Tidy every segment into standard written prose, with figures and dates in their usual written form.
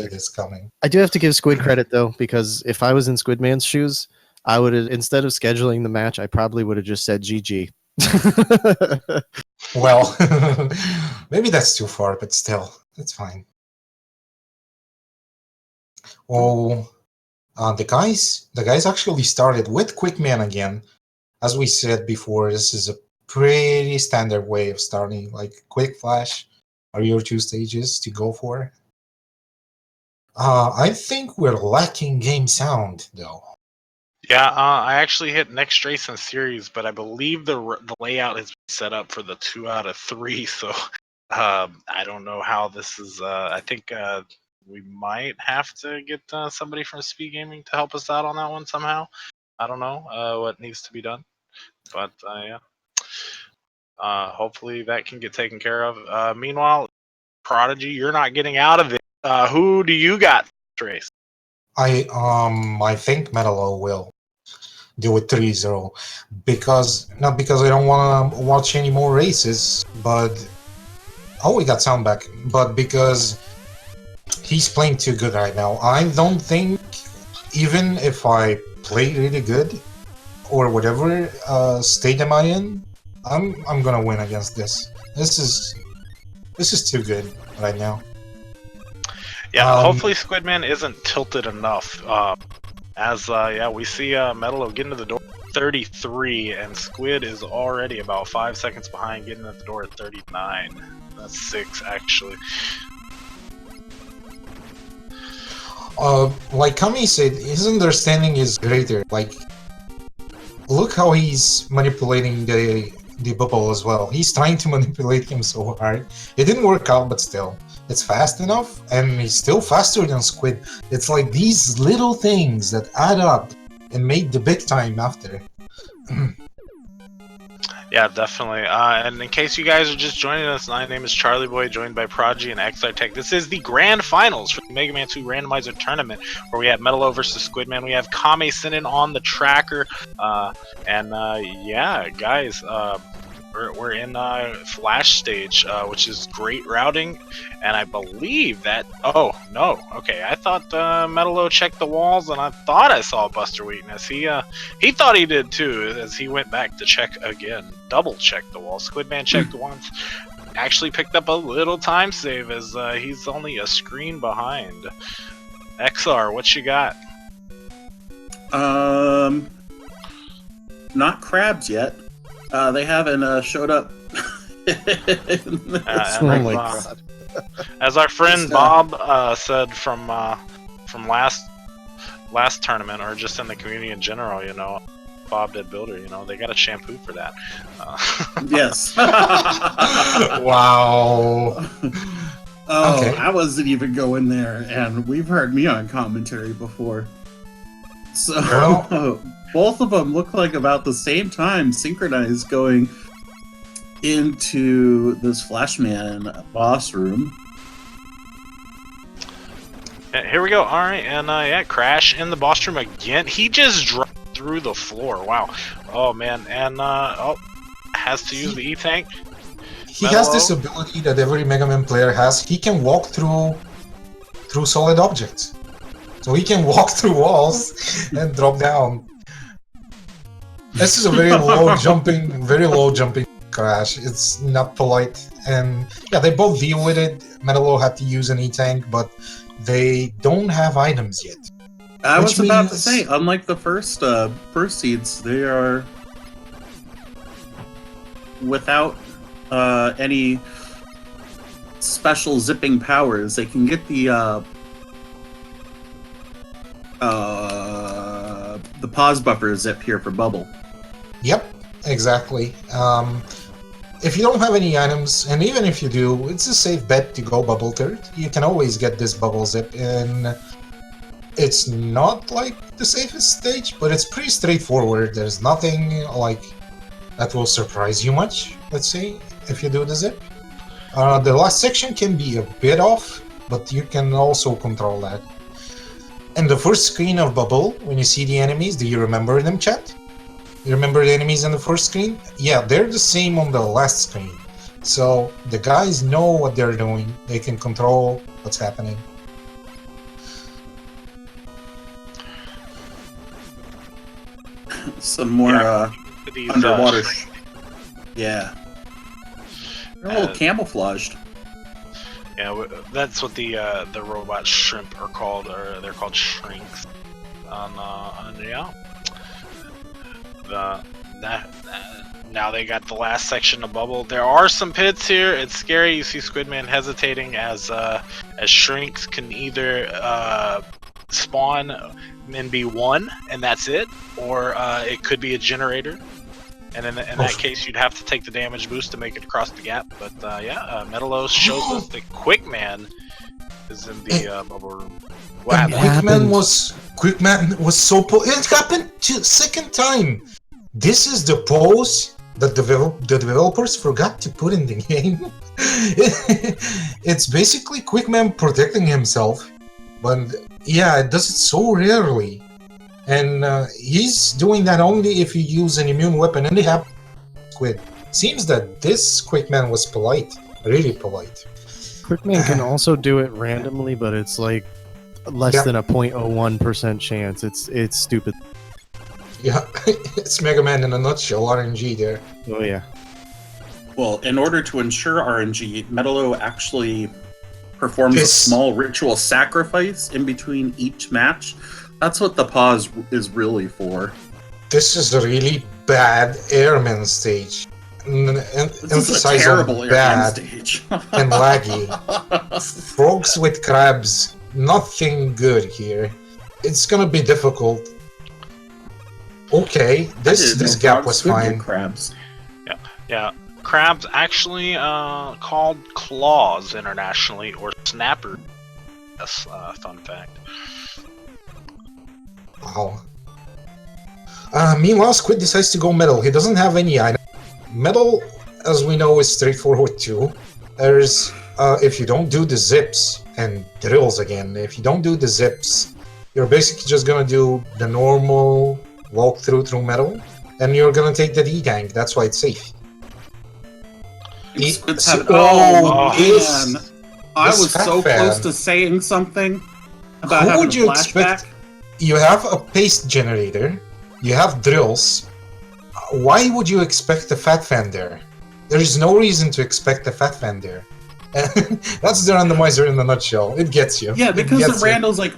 see this coming. I do have to give Squid credit though, because if I was in Squidman's shoes, I would have, instead of scheduling the match, I probably would have just said GG. Well, maybe that's too far, but still, it's fine. Oh, the guys actually started with Quickman again. As we said before, this is a pretty standard way of starting, like Quick Flash are your two stages to go for. I think we're lacking game sound, though. Yeah, I actually hit next race in series, but I believe the layout has been set up for the 2 out of 3, so I don't know how this is. I think we might have to get somebody from SpeedGaming to help us out on that one somehow. I don't know what needs to be done, but yeah. Hopefully that can get taken care of. Meanwhile, Prodigy, you're not getting out of it. Who do you got this race? I think MetaLow will do it 3-0 because not because I don't want to watch any more races, but we got sound back. But because he's playing too good right now. I don't think even if I play really good or whatever state am I in, I'm gonna win against this. This is too good right now. Yeah, hopefully Squidman isn't tilted enough. Yeah, we see MetaLow getting to the door at 33, and Squid is already about 5 seconds behind, getting at the door at 39. That's 6 actually. Like Kami said, his understanding is greater. Like, look how he's manipulating the bubble as well. He's trying to manipulate him so hard. It didn't work out, but still. It's fast enough, and he's still faster than Squid. It's like these little things that add up and make the big time after. Yeah, definitely. And in case you guys are just joining us, my name is Charlie Boy, joined by Prodigy and XR Tech. This is the grand finals for the Mega Man 2 Randomizer tournament, where we have MetaLow versus Squidman. We have Kame Sinin on the tracker, yeah, guys. We're in Flash stage, which is great routing, and I believe that. Oh no, okay. I thought MetaLow checked the walls, and I thought I saw Buster weakness. He thought he did too, as he went back to check again, double check the wall. Squidman checked once, actually picked up a little time save as he's only a screen behind. XR, what you got? Not crabs yet. They haven't showed up. As our friend Bob said from last tournament, or just in the community in general, you know, Bob Dead Builder, you know, they got a shampoo for that. Yes. Wow. Oh, okay. I wasn't even going there, and we've heard me on commentary before. So, well, both of them look like about the same time, synchronized, going into this Flashman boss room. Here we go. All right, and yeah, Crash in the boss room again. He just dropped through the floor. Wow. Oh man, and has to use the E-Tank. He has this ability that every Mega Man player has. He can walk through solid objects. So he can walk through walls and drop down. This is a very low jumping Crash. It's not polite, and yeah, they both deal with it. MetaLow had to use an E-Tank, but they don't have items yet. I was about to say, unlike the first seeds, they are without any special zipping powers. They can get the pause buffer zip here for Bubble. Yep, exactly. If you don't have any items, and even if you do, it's a safe bet to go Bubble third. You can always get this Bubble Zip, and it's not like the safest stage, but it's pretty straightforward. There's nothing like that will surprise you much, let's say, if you do the zip. The last section can be a bit off, but you can also control that. And the first screen of Bubble, when you see the enemies, do you remember them, chat? You remember the enemies on the first screen? Yeah, they're the same on the last screen. So the guys know what they're doing. They can control what's happening. some more These, underwater. Yeah, they're a little camouflaged. Yeah, that's what the robot shrimp are called, or they're called shrinks. Yeah. Now they got the last section of bubble. There are some pits here. It's scary. You see Squidman hesitating as shrinks can either spawn and be one, and that's it, or it could be a generator. And in that case, you'd have to take the damage boost to make it across the gap. But MetaLow shows us that Quickman is in the bubble room. What happened? Quickman was so it happened second time. This is the pose that the developers forgot to put in the game. It's basically Quickman protecting himself, but yeah, it does it so rarely. And he's doing that only if you use an immune weapon, and they have Squid. Seems that this Quickman was polite, really polite. Quickman can also do it randomly, but it's like less than a 0.01% chance. It's stupid. Yeah, it's Mega Man in a nutshell, RNG there. Oh yeah. Well, in order to ensure RNG, MetaLow actually performs a small ritual sacrifice in between each match. That's what the pause is really for. This is a really bad airman stage. This is a terrible airman stage. And laggy. Frogs with crabs. Nothing good here. It's gonna be difficult. Okay, this gap was fine. Crabs. Yeah. Crabs actually called claws internationally, or snapper. Yes, fun fact. Wow. Meanwhile, Squid decides to go metal. He doesn't have any item. Metal, as we know, is straightforward too. There's, if you don't do the zips, and drills again, if you don't do the zips, you're basically just gonna do the normal walk through metal, and you're gonna take the D-tank. That's why it's safe. Man. I was so close to saying something about having a flashback. You have a paste generator, you have drills. Why would you expect a fat fan there? There is no reason to expect a fat fan there. That's the randomizer in a nutshell. It gets you. Yeah, because the Randall's like,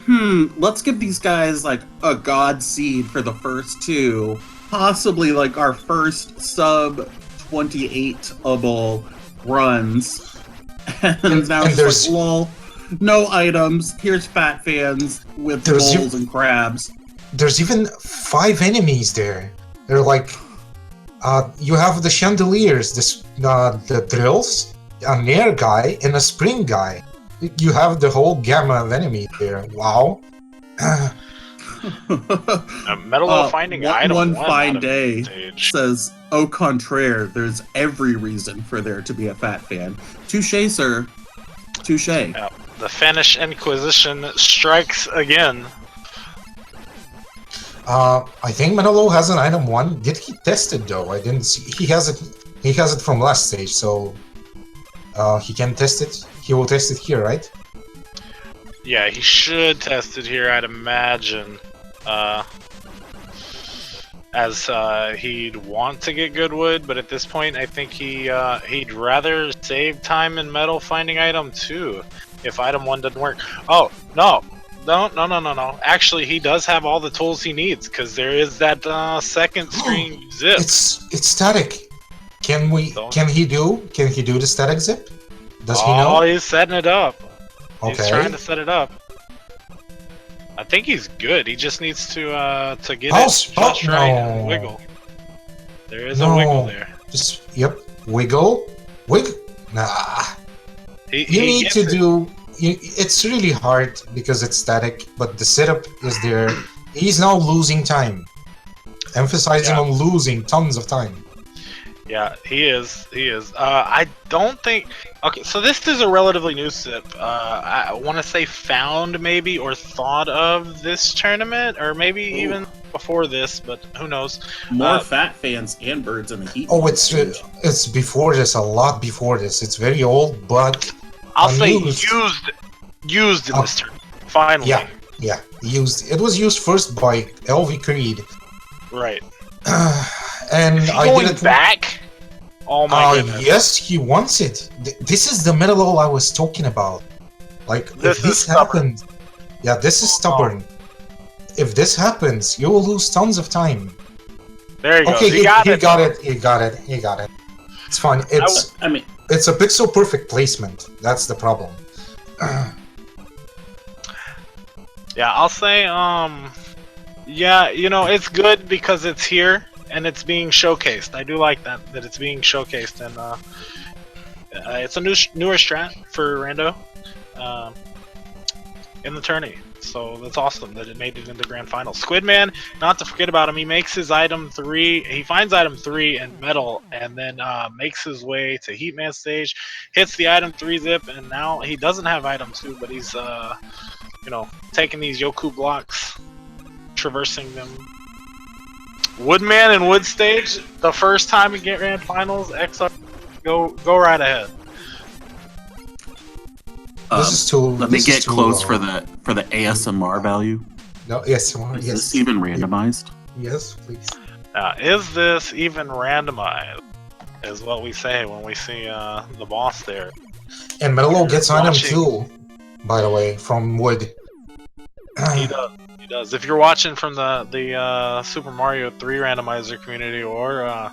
let's give these guys like a god seed for the first two. Possibly like our first sub 28-able runs. And now it's like, lol. No items. Here's fat fans with bowls and crabs. There's even 5 enemies there. They're like, you have the chandeliers, the drills, an air guy, and a spring guy. You have the whole gamma of enemies there. Wow. MetaLow finding item one fine day says, au contraire, there's every reason for there to be a fat fan. Touché, sir. Touché. Yeah. The Finnish Inquisition strikes again. I think MetaLow has an item 1. Did he test it though? I didn't see. He has it. He has it from last stage, so he can test it. He will test it here, right? Yeah, he should test it here, I'd imagine. As he'd want to get good wood, but at this point, I think he'd rather save time in metal finding item 2 if item 1 doesn't work. Oh no! Actually, he does have all the tools he needs because there is that second screen zip. It's static. Can he do the static zip? Does he know? Oh, he's setting it up. Okay. He's trying to set it up. I think he's good. He just needs to get it just right and wiggle. There is a wiggle there. Wiggle. Nah. You need to do. It's really hard because it's static, but the setup is there. He's now losing time. Emphasizing on losing tons of time. Yeah, he is. I don't think... Okay, so this is a relatively new sip. I want to say found, maybe, or thought of this tournament, or maybe even before this, but who knows. More fat fans and birds in the heat. Oh, it's before this, a lot before this. It's very old, but... I'll say used in this tournament, finally. Yeah, used. It was used first by LV Creed. Right. And Is he I going didn't. back? Oh my goodness. Yes, he wants it. This is the MetaLow I was talking about. Like, This if this is stubborn. happens, yeah, this is stubborn. If this happens, you will lose tons of time. There he goes. Okay, He got it. He got it. It's fine. I mean, It's a pixel perfect placement. That's the problem. Yeah, I'll say, yeah, you know, it's good because it's here and it's being showcased. I do like that it's being showcased, and it's a newer strat for Rando in the tourney. So that's awesome that it made it into grand finals. Squidman, not to forget about him, he makes his item 3. He finds item 3 in metal, and then makes his way to Heatman stage, hits the item 3 zip, and now he doesn't have item 2, but he's you know, taking these Yoku blocks, traversing them. Woodman and Wood stage, the first time we get grand finals. XR, go right ahead. This is too. Let me get close low. for the ASMR value. No, yes, Is yes. this even randomized? Yes, please. Is this even randomized? Is what we say when we see the boss there. And MetaLow gets item Watching. 2, by the way, from Wood. He does. He does. If you're watching from the Super Mario 3 randomizer community or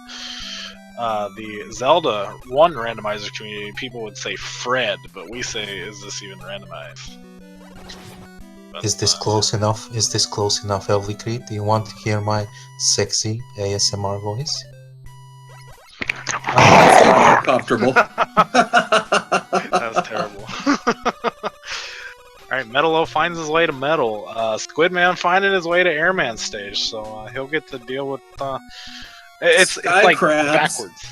the Zelda 1 randomizer community, people would say Fred, but we say, is this even randomized? But, Is this close enough? Is this close enough, Elvicrete? Do you want to hear my sexy ASMR voice? Comfortable. That was terrible. Alright, MetaLow finds his way to Metal. Squidman finding his way to Airman stage, so he'll get to deal with... it's like crabs. backwards.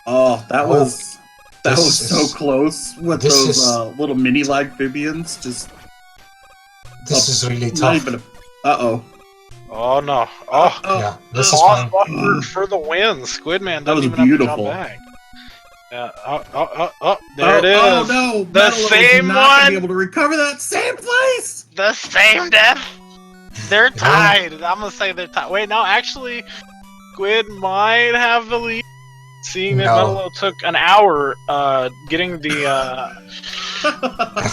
Oh, that was This so is- close with this those is- little mini amphibians. Just This is really not tough. even. Uh-oh. Oh no. Oh, Yeah, this is pause fine. button for the win. Squidman That was doesn't even beautiful. have to jump back. Yeah, there it is. Oh no! The Metal is same not gonna one! be able to recover that same place. The same death. They're tied. I'm gonna say they're tied. Wait, no, actually, Squid might have the lead. Seeing that No. MetaLow took an hour getting the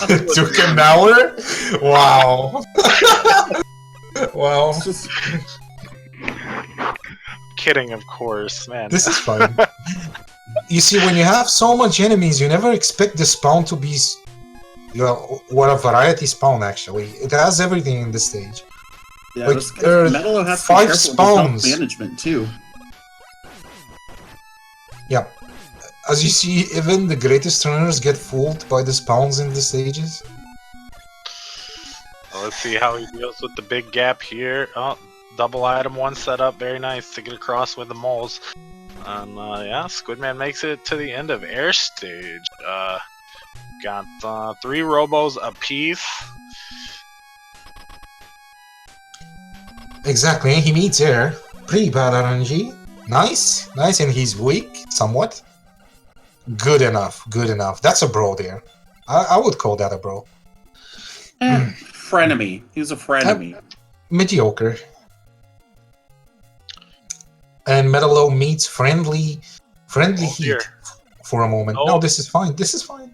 It took an hour? Wow. Wow. It's just kidding, of course, man. This is fun. You see, when you have so much enemies, you never expect the spawn to be, you know, what a variety spawn actually. It has everything in this stage. yeah. Like, This there are Metal has to 5 be careful with his health spawns. management too. Yeah. As you see, even the greatest runners get fooled by the spawns in the stages. Well, let's see how he deals with the big gap here. Oh, double item, one setup, very nice to get across with the moles. And yeah, Squidman makes it to the end of air stage. Got 3 robos apiece. Exactly, he meets air. Pretty bad RNG. Nice, nice, and he's weak, somewhat. Good enough, good enough. That's a bro there. I would call that a bro. Frenemy. He's a frenemy. Mediocre. And MetaLow meets friendly heat dear. for a moment. Oh. No, this is fine. This is fine.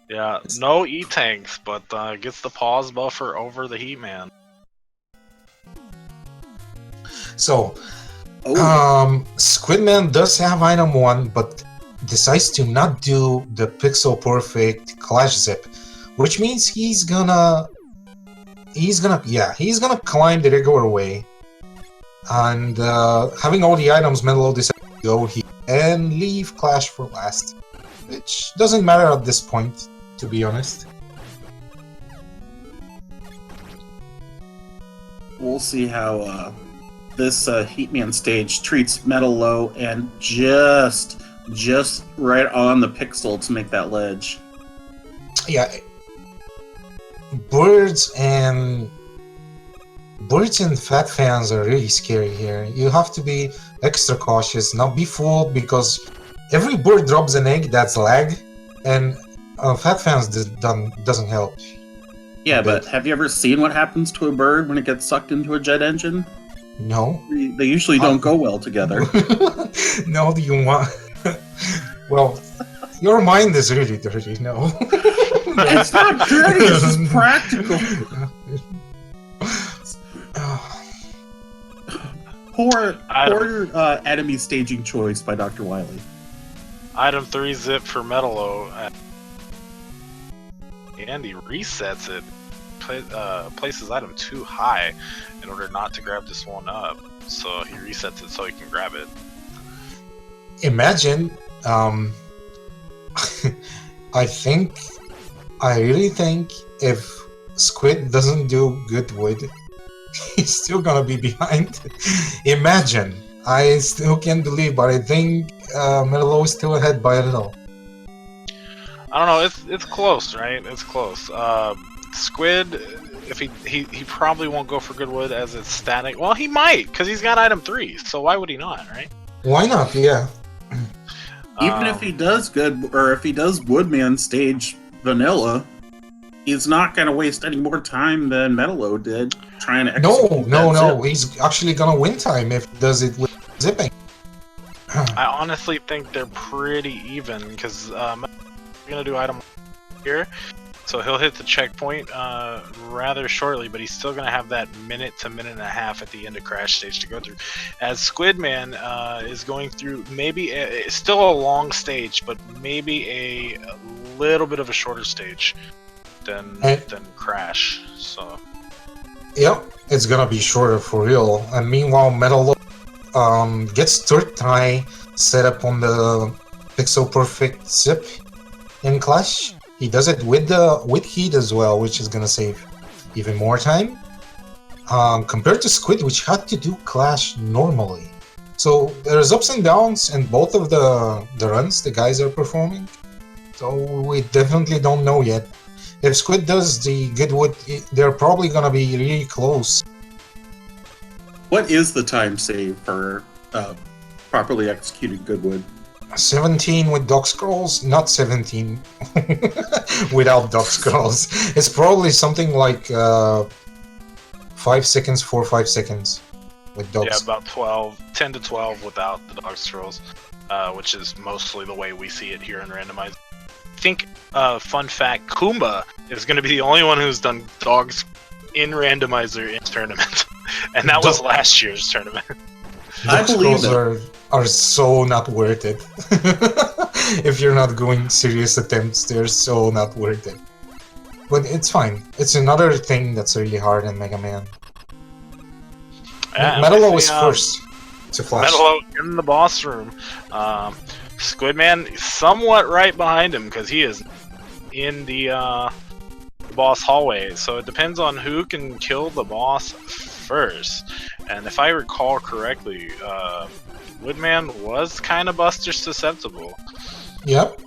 Yeah, no E-tanks, but gets the pause buffer over the Heatman. So, Oh, Squidman does have item 1, but decides to not do the pixel perfect clash zip, which means he's gonna climb the regular way, and having all the items, MetaLow decided to go here and leave clash for last, which doesn't matter at this point, to be honest. we'll see how this Heatman stage treats MetaLow, and just right on the pixel to make that ledge. Yeah, birds and fat fans are really scary here. You have to be extra cautious, not be fooled, because every bird drops an egg that's lag, and fat fans doesn't help. Yeah, a but bit. have you ever seen what happens to a bird when it gets sucked into a jet engine? No. They usually don't go well together. No, do you want? Well, your mind is really dirty. No. It's not dirty, it's just practical. Poor enemy staging choice by Dr. Wily. Item 3 zip for MetaLow. And he resets it. Places item 2 high in order not to grab this one up. So he resets it so he can grab it. Imagine, I really think if Squid doesn't do good wood, he's still gonna be behind. Imagine. I still can't believe, but I think MetaLow is still ahead by a little. I don't know, it's close, right? It's close. Squid, if he probably won't go for good wood as it's static. Well, he might, because he's got item 3, so why would he not, right? Why not? Yeah. Even if he does good, or if he does Woodman stage vanilla, he's not going to waste any more time than MetaLow did trying to execute No. zip. He's actually gonna win time if he does it with zipping. I honestly think they're pretty even, because we're going to do item here. So he'll hit the checkpoint rather shortly, but he's still going to have that minute to minute and a half at the end of Crash Stage to go through. As Squidman is going through maybe still a long stage, but maybe a little bit of a shorter stage than Crash. So Yep, it's gonna be shorter for real. And meanwhile, MetaLow gets third try set up on the Pixel Perfect zip in Clash. He does it with heat as well, which is gonna save even more time. Compared to Squid, which had to do Clash normally. So there's ups and downs in both of the runs the guys are performing. So we definitely don't know yet. If Squid does the good wood, they're probably gonna be really close. What is the time save for properly executed Goodwood? 17 with dock scrolls, not 17 without dock scrolls. It's probably something like 5 seconds, 4 or 5 seconds with dock. yeah, about 10 to 12 without the dog scrolls, which is mostly the way we see it here in Randomizer. I think, fun fact, Kumba is going to be the only one who's done dogs in Randomizer in tournament, and that was last year's tournament. I believe Scrolls are so not worth it. If you're not going serious attempts, they're so not worth it. But it's fine. It's another thing that's really hard in Mega Man. Yeah, MetaLow is first to flash. MetaLow in the boss room. Squidman somewhat right behind him because he is in the boss hallway. So it depends on who can kill the boss first. And if I recall correctly, Woodman was kind of Buster susceptible. Yep.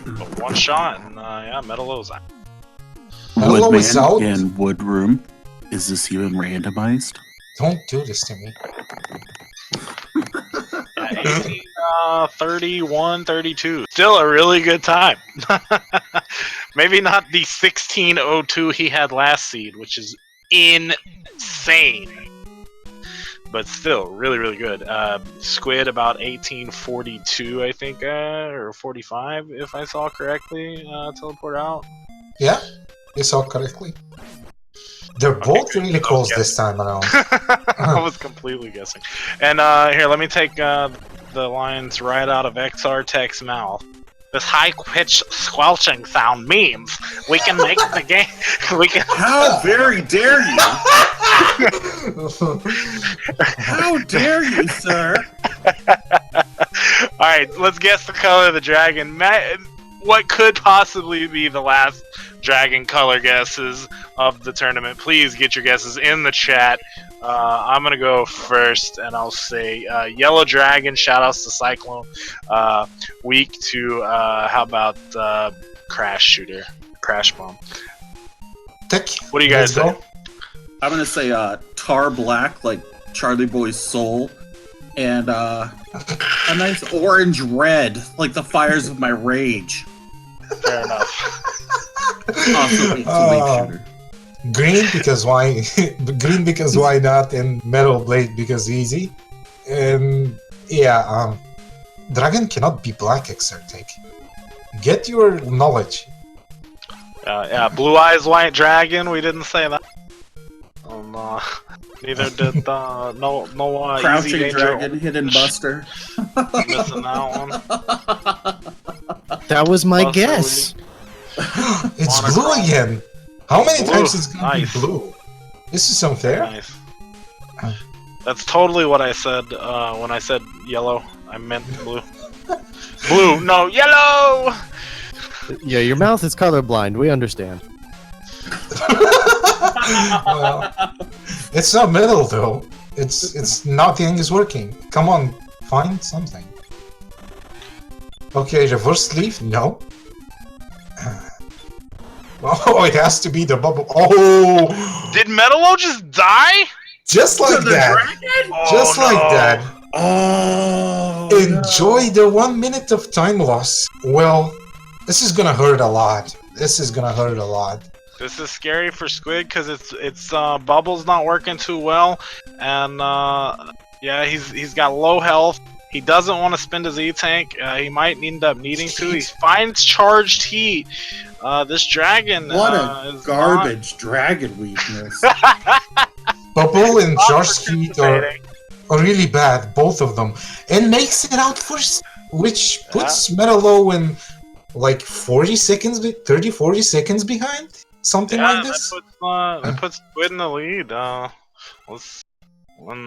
But one shot, and yeah, MetaLow's out. MetaLow is out. in Wood Room. Is this even randomized? Don't do this to me. Yeah, 18, 31, 32. Still a really good time. Maybe not the 16:02 he had last seed, which is insane. But still, really, really good. Squid about 18:42, I think, or 45, if I saw correctly, teleport out. Yeah, you saw correctly. They're both really close this time around. I was completely guessing. And here, let me take the lines right out of XR Tech's mouth. This high-pitched squelching sound means we can make the game. We can. How very dare you! How dare you, sir! All right, let's guess the color of the dragon. What could possibly be the last dragon color guesses of the tournament? Please get your guesses in the chat. I'm gonna go first, and I'll say yellow dragon. Shoutouts to Cyclone. Weak to how about Crash Shooter, Crash Bomb. What do you guys say? I'm gonna say tar black, like Charlie Boy's soul, and a nice orange red, like the fires of my rage. Fair enough. Also, it's a leaf shooter. Green because why? Green because why not? And Metal Blade because easy. And yeah, Dragon cannot be black, Exertec. Get your knowledge. Yeah, Blue Eyes White Dragon. We didn't say that. Neither did no Crouching Easy Danger. Dragon, Hidden Buster. Missing that one. That was my Also, guess. It's Monochrome. blue again. How many Blue. times is gonna Nice. be blue? This is unfair. Nice. That's totally what I said when I said yellow. I meant blue. Blue, no, yellow! Yeah, your mouth is colorblind. We understand. Well, it's not metal though. It's nothing is working. Come on, find something. Okay, reverse sleeve? No. Oh, it has to be the bubble. Oh, Did MetaLow just die? just like the that. dragon? Just Oh, like no. that. Oh. Enjoy the 1 minute of time loss. Well, this is gonna hurt a lot. This is gonna hurt a lot. This is scary for Squid because it's Bubble's not working too well, and yeah, he's got low health. He doesn't want to spend his E-Tank. He might end up needing to. He finds charged heat. This dragon. What a is garbage dragon weakness. Bubble and not Charged Heat are participating. really bad, both of them, and makes it out first, which puts MetaLow in like 40 seconds, 30-40 seconds behind, something Yeah, like this. that puts Squid in the lead. And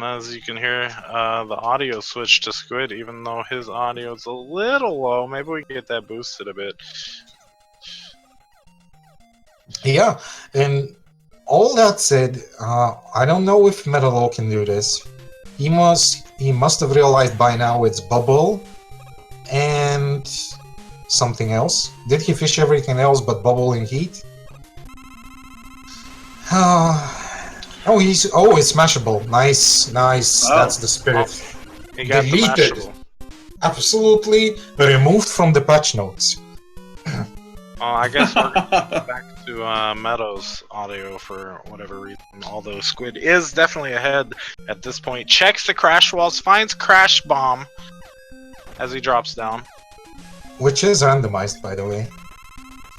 as you can hear, the audio switched to Squid, even though his audio is a little low. Maybe we can get that boosted a bit. Yeah, and all that said, I don't know if MetaLow can do this. He must have realized by now it's Bubble and something else. Did he fish everything else but Bubble and Heat? It's smashable. Nice. Oh. That's the spirit. He got the Deleted. Mashable. Absolutely removed from the patch notes. I guess we're going back to Meadow's audio for whatever reason. Although Squid is definitely ahead at this point. Checks the crash walls, finds Crash Bomb as he drops down. Which is randomized, by the way.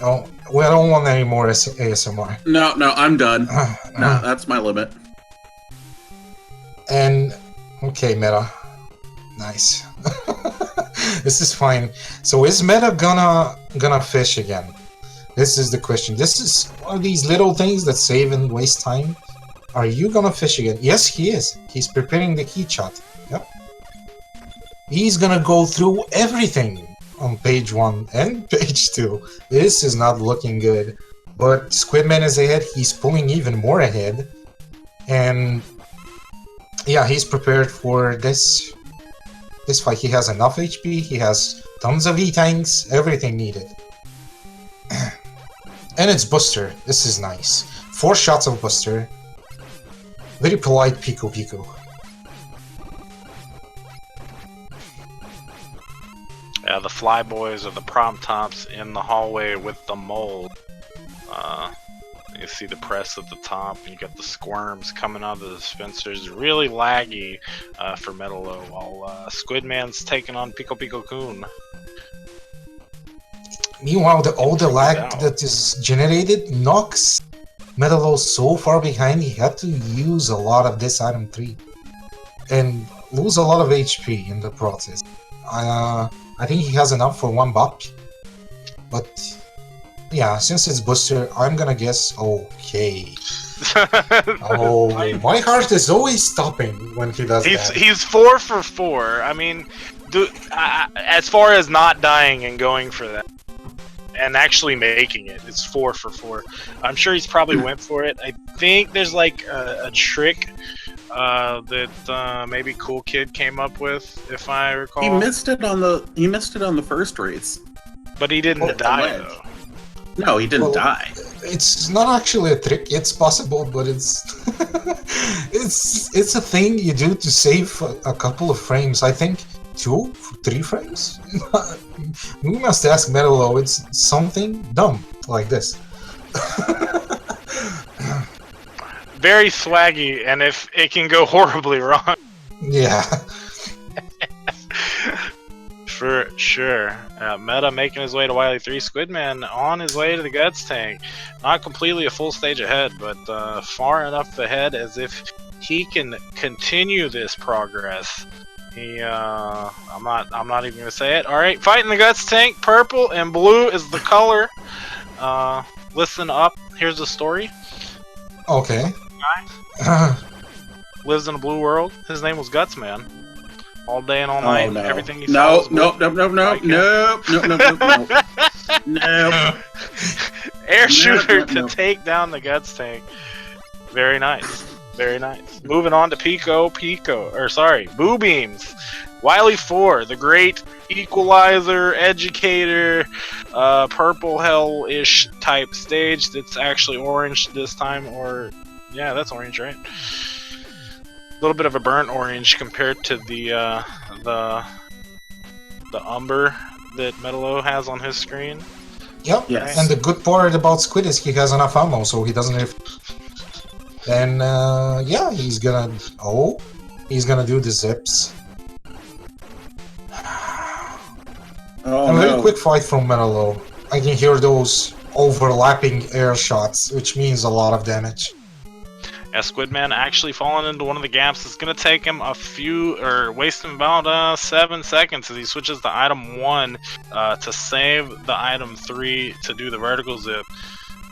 Oh, we don't want any more ASMR. No, I'm done. No, that's my limit. And okay, Meta. Nice. This is fine. So is Meta gonna fish again? This is the question. This is one of these little things that save and waste time. Are you gonna fish again? Yes, he is. He's preparing the heat shot. Yep. He's gonna go through everything on page 1 and page 2. This is not looking good. But Squidman is ahead. He's pulling even more ahead. And yeah, he's prepared for this fight. He has enough HP, he has tons of E-Tanks, everything needed. And it's Buster. This is nice. 4 shots of Buster. Very polite Pico Pico. Yeah, the Flyboys are the prop tops in the hallway with the mold. You see the press at the top, and you got the squirms coming out of the dispensers. Really laggy for MetaLow, while Squidman's taking on Pico Pico Kun. Meanwhile, all the lag Wow. that is generated knocks MetaLow so far behind, he had to use a lot of this item 3. And lose a lot of HP in the process. I think he has enough for 1 bop. But yeah, since it's Buster, I'm gonna guess okay. Oh, my heart is always stopping when he does that. He's 4 for 4. I mean, as far as not dying and going for that, and actually making it, it's 4 for 4. I'm sure he's probably went for it. I think there's like a trick that maybe Cool Kid came up with, if I recall. He missed it on the first race. But he didn't Well, die alleged. though. No, he didn't Well, die. It's not actually a trick. It's possible, but it's it's a thing you do to save a couple of frames. I think 2, 3 frames. We must ask MetaLow. It's something dumb like this. very swaggy, and if it can go horribly wrong. Yeah. For sure. Meta making his way to Wily 3. Squidman on his way to the Guts tank. Not completely a full stage ahead, but far enough ahead as if he can continue this progress. I'm not even gonna say it. Alright, fighting the Guts tank. Purple and blue is the color. Listen up. Here's the story. Okay. Lives in a blue world. His name was Guts Man. All day and all night. Oh, no. Everything he No, saw was nope, blue. nope, nope, nope, Like it. nope, nope, nope, nope, nope. Nope. Air shooter Nope, to nope. take down the Guts tank. Very nice. Very nice. Moving on to Boo Beams. Wily 4, the great equalizer, educator, purple hell-ish type stage that's actually orange this time, or yeah, that's orange, right? A little bit of a burnt orange compared to the umber that MetaLow has on his screen. Yep. Yes. And the good part about Squid is he has enough ammo, so he doesn't have. Then yeah, he's gonna do the zips. Oh, A very no. quick fight from MetaLow. I can hear those overlapping air shots, which means a lot of damage. As Squidman actually falling into one of the gaps, it's going to take him waste him about 7 seconds as he switches to item 1 to save the item 3 to do the vertical zip.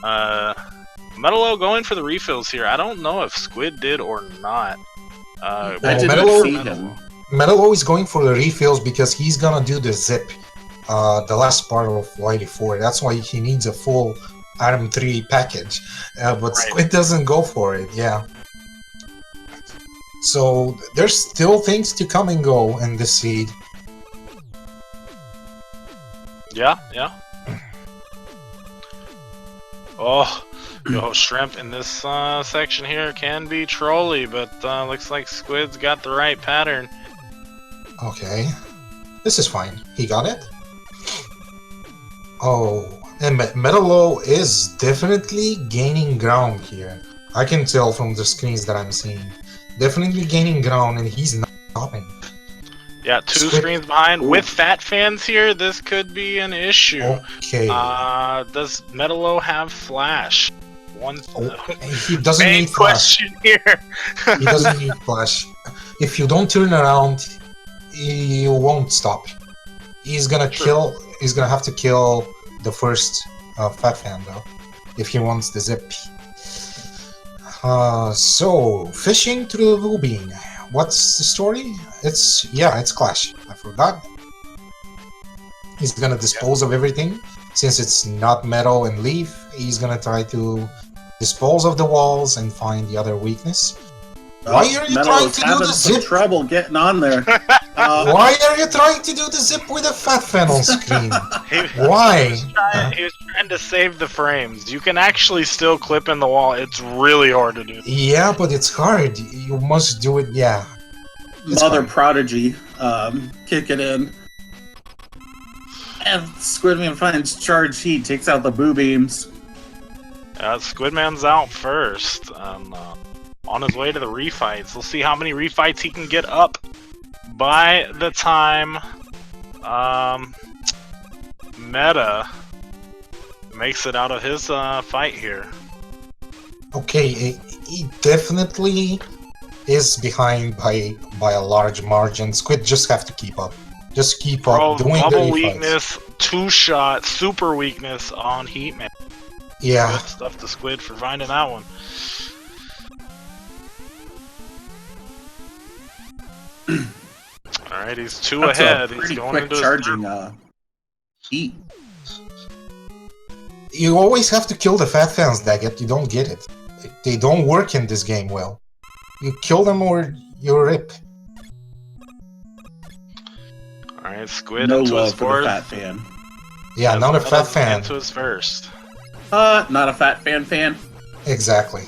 MetaLow going for the refills here. I don't know if Squid did or not. I Well, didn't MetaLow- see him. MetaLow is going for the refills because he's gonna do the zip, the last part of Wily 4. That's why he needs a full item 3 package. But Right. Squid doesn't go for it, yeah. So there's still things to come and go in this seed. Yeah. Oh, shrimp in this section here can be trolly, but looks like Squid's got the right pattern. Okay. This is fine. He got it? Oh, and MetaLow is definitely gaining ground here. I can tell from the screens that I'm seeing. Definitely gaining ground, and he's not stopping. Yeah, 2 Squid- screens behind. Ooh. With fat fans here, this could be an issue. Okay. Does MetaLow have flash? He doesn't Main need flash. question here. He doesn't need flash. If you don't turn around, you won't stop. He's gonna True. He's gonna have to kill the first fat fan though, if he wants the zip. So fishing through the Lubin. What's the story? It's Clash. I forgot. He's gonna dispose of everything. Since it's not metal and leaf, he's gonna try to dispose of the walls and find the other weakness. Why are you trying to do having the some zip? trouble getting on there. Why are you trying to do the zip with a fat fan on screen? Why? He was trying to save the frames. You can actually still clip in the wall. It's really hard to do. Yeah, but it's hard. You must do it. Yeah. It's Mother fine. Prodigy kick it in. And Squidman finds charge heat, takes out the boo beams. Squidman's out first. On his way to the refights. We'll see how many refights he can get up by the time Meta makes it out of his fight here. Okay, he definitely is behind by a large margin. Squid just have to keep up. Just keep up doing the Bubble refights. weakness, 2-shot, super weakness on Heatman. Yeah. Good stuff to Squid for finding that one. Alright, he's 2 That's ahead. a He's pretty going quick into his charging heat. You always have to kill the fat fans, Daggett. You don't get it. They don't work in this game well. You kill them or you rip. Alright, Squid No into his love for the fourth. fat fan. Yeah, not a fat Metal's fan. into his first. Not a fat fan. Exactly.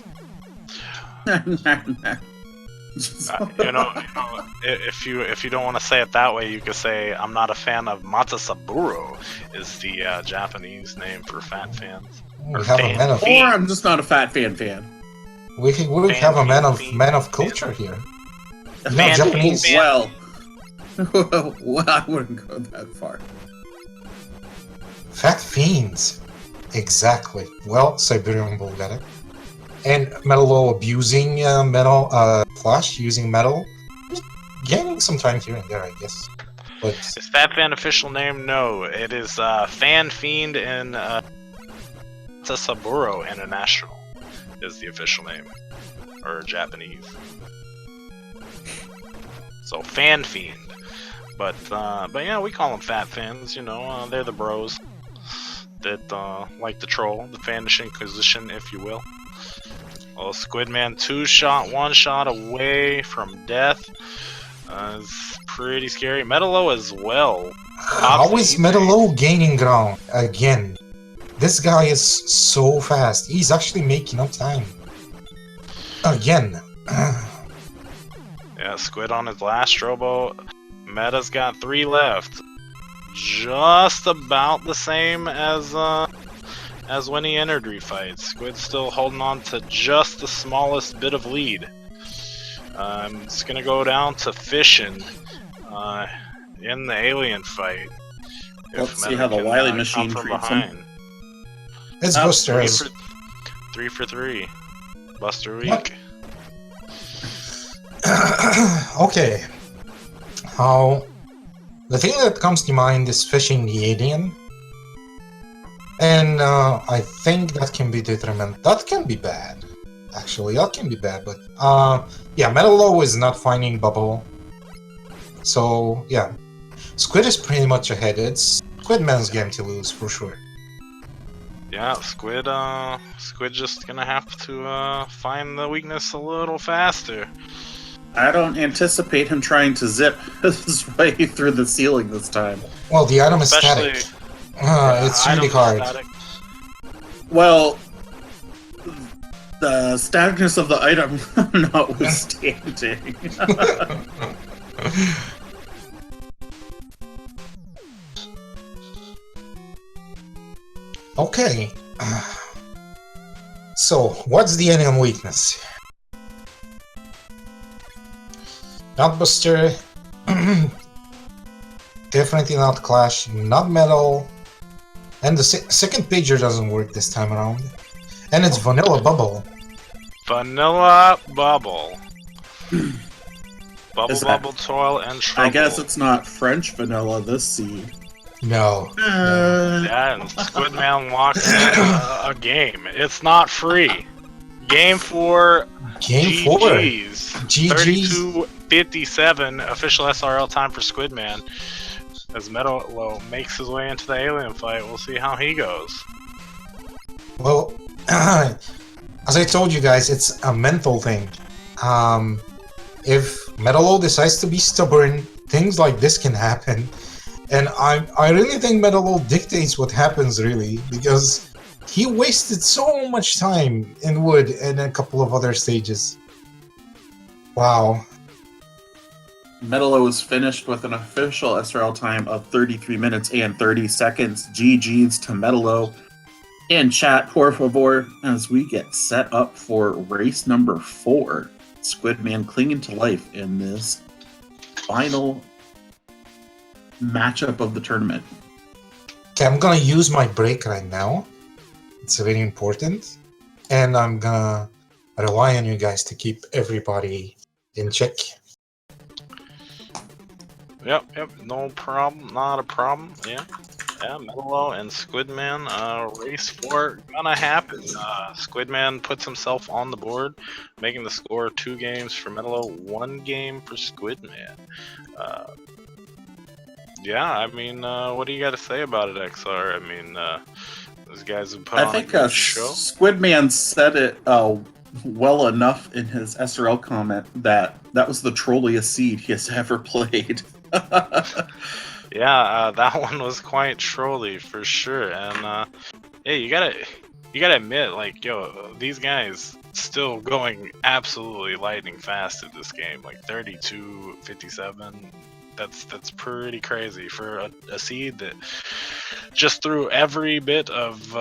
If you don't want to say it that way, you could say I'm not a fan of Matasaburo is the Japanese name for fat fans. We have a man of Or I'm just not a fat fan. We have a man of culture here. You know, Japanese. Well, well, I wouldn't go that far. Fat fiends. Exactly. Well, Siberian Bull got it. And MetaLow abusing metal, Flash using metal. Just gaining some time here and there, I guess. But Is Fat Fan official name? No, it is Fan Fiend in Saburo International is the official name, or Japanese. So Fan Fiend, but yeah, we call them Fat Fans. You know, they're the bros that like to troll, the Fanish Inquisition, if you will. Well, Squidman 2-shot, 1 shot away from death. It's pretty scary. MetaLow as well. how is MetaLow gaining ground again? This guy is so fast. He's actually making up time. Again. Yeah, Squid on his last strobo. Meta's got 3 left. Just about the same as when he entered Refights. Squid's still holding on to just the smallest bit of lead. It's gonna go down to fishing in the alien fight. Let's see how the Wily machine treats him. It's Buster. 3 for 3. Buster week. Okay. The thing that comes to mind is fishing the alien. And I think that can be detrimental. That can be bad. Actually, that can be bad, but yeah, MetaLow is not finding bubble. So yeah. Squid is pretty much ahead. It's Squidman's game to lose for sure. Yeah, Squid just gonna have to find the weakness a little faster. I don't anticipate him trying to zip his way through the ceiling this time. Well, the item is Especially, static. It's really hard. Static. Well, the staticness of the item notwithstanding. Okay. So, what's the alien weakness? Not Buster. Definitely not Clash. Not Metal. And the second pager doesn't work this time around. And it's Vanilla Bubble. Vanilla Bubble. Bubble, Is that- bubble, toil, and trouble. I guess it's not French vanilla this seed. No. Yeah, and Squidman locked in a game. It's not free. Game 4. Game 4. GG's. GG's. 32:57 official SRL time for Squidman. As MetaLow makes his way into the alien fight, we'll see how he goes. Well, as I told you guys, it's a mental thing. If MetaLow decides to be stubborn, things like this can happen. And I really think MetaLow dictates what happens, really, because he wasted so much time in Wood and a couple of other stages. Wow. MetaLow is finished with an official SRL time of 33 minutes and 30 seconds. GG's to MetaLow. In chat, por favor, as we get set up for race number 4. Squidman clinging to life in this final matchup of the tournament. Okay, I'm gonna use my break right now. It's very important. And I'm gonna rely on you guys to keep everybody in check. Yep, no problem, not a problem, yeah. Yeah, MetaLow and Squidman, race 4 gonna happen. Squidman puts himself on the board, making the score 2 games for MetaLow, 1 game for Squidman. Yeah, I mean, what do you got to say about it, XR? I mean, those guys have put on a good show. Squidman said it well enough in his SRL comment that was the trolliest seed he has ever played. Yeah, that one was quite trolly for sure, and yeah, you gotta admit, like, yo, these guys still going absolutely lightning fast in this game, like 32-57. That's pretty crazy for a seed that just threw every bit of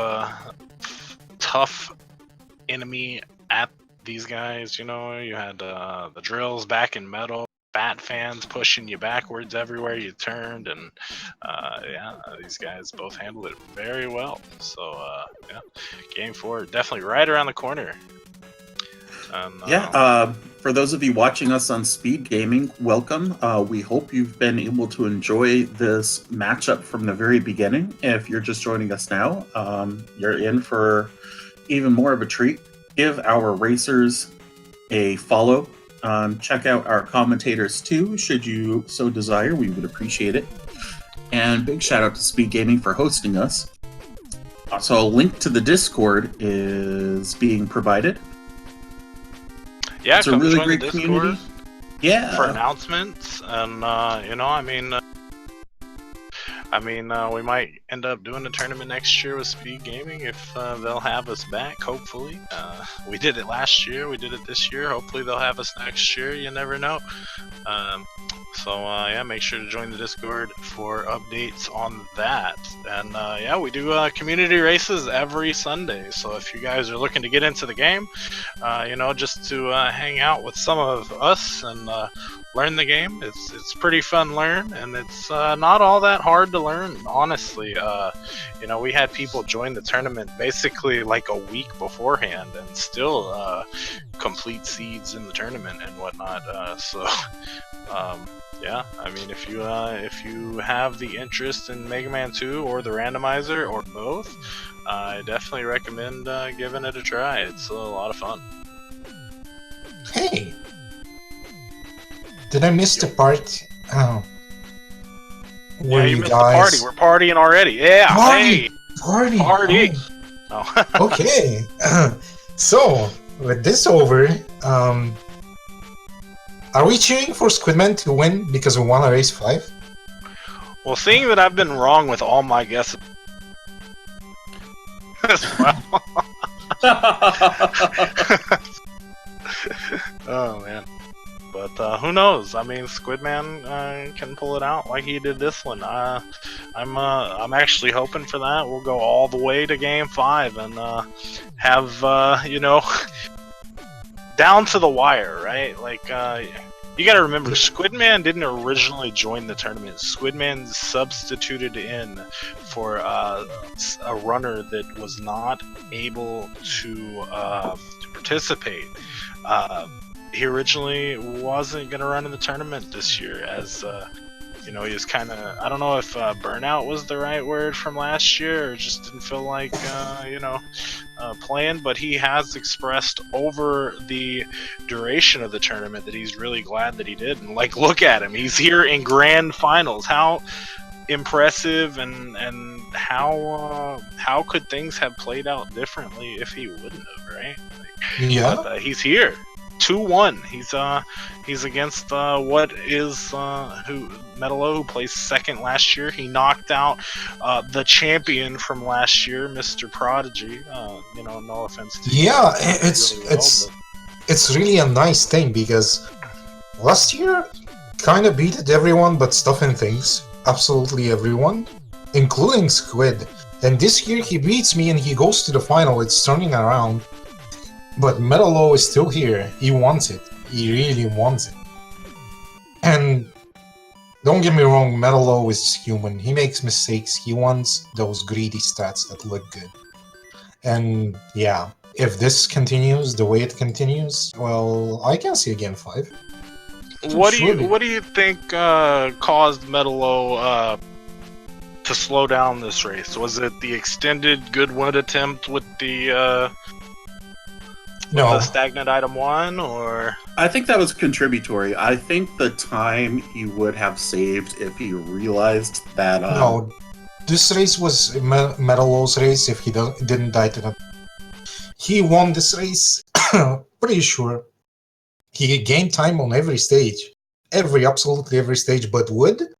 tough enemy at these guys, you know, you had the drills back in metal, bat fans pushing you backwards everywhere you turned, and yeah, these guys both handled it very well. So yeah, game 4 definitely right around the corner. Yeah, for those of you watching us on Speed Gaming, welcome. We hope you've been able to enjoy this matchup from the very beginning. If you're just joining us now, you're in for even more of a treat. Give our racers a follow. Check out our commentators too, should you so desire. We would appreciate it. And big shout out to Speed Gaming for hosting us. So a link to the Discord is being provided. Yeah, it's a come really join great the Discord community. Yeah, for announcements, and you know, I mean, we might end up doing a tournament next year with Speed Gaming if they'll have us back. Hopefully, we did it last year. We did it this year. Hopefully, they'll have us next year. You never know. So yeah, make sure to join the Discord for updates on that. And yeah, we do community races every Sunday. So if you guys are looking to get into the game, you know, just to hang out with some of us and learn the game, it's pretty fun learn, and it's not all that hard to learn, honestly. You know, we had people join the tournament basically like a week beforehand and still complete seeds in the tournament and whatnot. So yeah, I mean, if you have the interest in Mega Man 2 or the Randomizer or both, I definitely recommend giving it a try. It's a lot of fun. Hey! Did I miss the part? Oh. Yeah, you missed the party. We're partying already. Yeah, party! hey! Party! Oh. Oh. Okay. So, with this over, are we cheering for Squidman to win because we won a race 5? Well, seeing that I've been wrong with all my guesses as well. Oh man. But who knows? I mean, Squidman can pull it out like he did this one. I'm actually hoping for that. We'll go all the way to Game 5 and have you know, down to the wire, right? Like you got to remember, Squidman didn't originally join the tournament. Squidman substituted in for a runner that was not able to participate. He originally wasn't going to run in the tournament this year, as you know, he was kind of, I don't know if burnout was the right word from last year, or just didn't feel like you know, playing. But he has expressed over the duration of the tournament that he's really glad that he did. And like, look at him, he's here in grand finals. How impressive, and how could things have played out differently if he wouldn't have, right? Like, Yeah. but he's here. 2-1. He's against what is who MetaLow, who placed second last year. He knocked out the champion from last year, Mr. Prodigy. You know, no offense to you. Yeah, It's it's really a nice thing because last year kind of beated everyone but stuff and things. Absolutely everyone, including Squid. And this year he beats me and he goes to the final. It's turning around. But MetaLow is still here. He wants it. He really wants it. And don't get me wrong, MetaLow is human. He makes mistakes. He wants those greedy stats that look good. And yeah, if this continues the way it continues, well, I can see Game 5. What do you think caused MetaLow to slow down this race? Was it the extended Goodwood attempt with the No. stagnant item 1, or? I think that was contributory. I think the time he would have saved if he realized that. No, this race was MetaLow's race if he didn't die to the... He won this race, pretty sure. He gained time on every stage. Absolutely every stage but wood.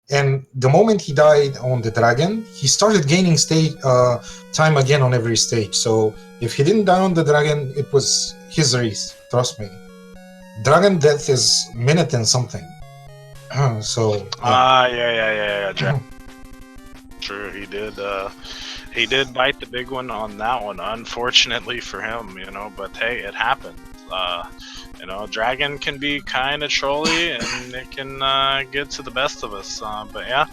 And the moment he died on the dragon, he started gaining time again on every stage. So if he didn't die on the dragon, it was his race. Trust me. Dragon death is minute and something. So yeah. True, he He did bite the big one on that one, unfortunately for him, you know, but hey, it happens. You know, Dragon can be kind of trolly and it can get to the best of us. But yeah,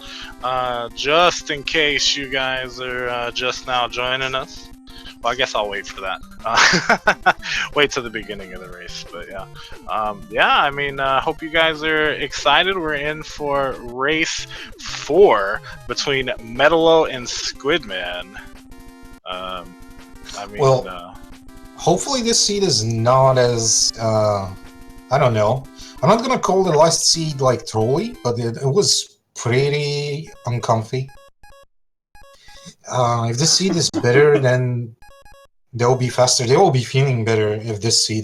just in case you guys are just now joining us, well, I guess I'll wait for that. Wait till the beginning of the race, but yeah. Yeah, I mean, hope you guys are excited. We're in for race 4 between MetaLow and Squidman. I mean, Well, hopefully this seed is not as, I don't know. I'm not gonna call the last seed like trolly, but it was pretty uncomfy. If this seed is better, then they'll be faster. They will be feeling better if this seed is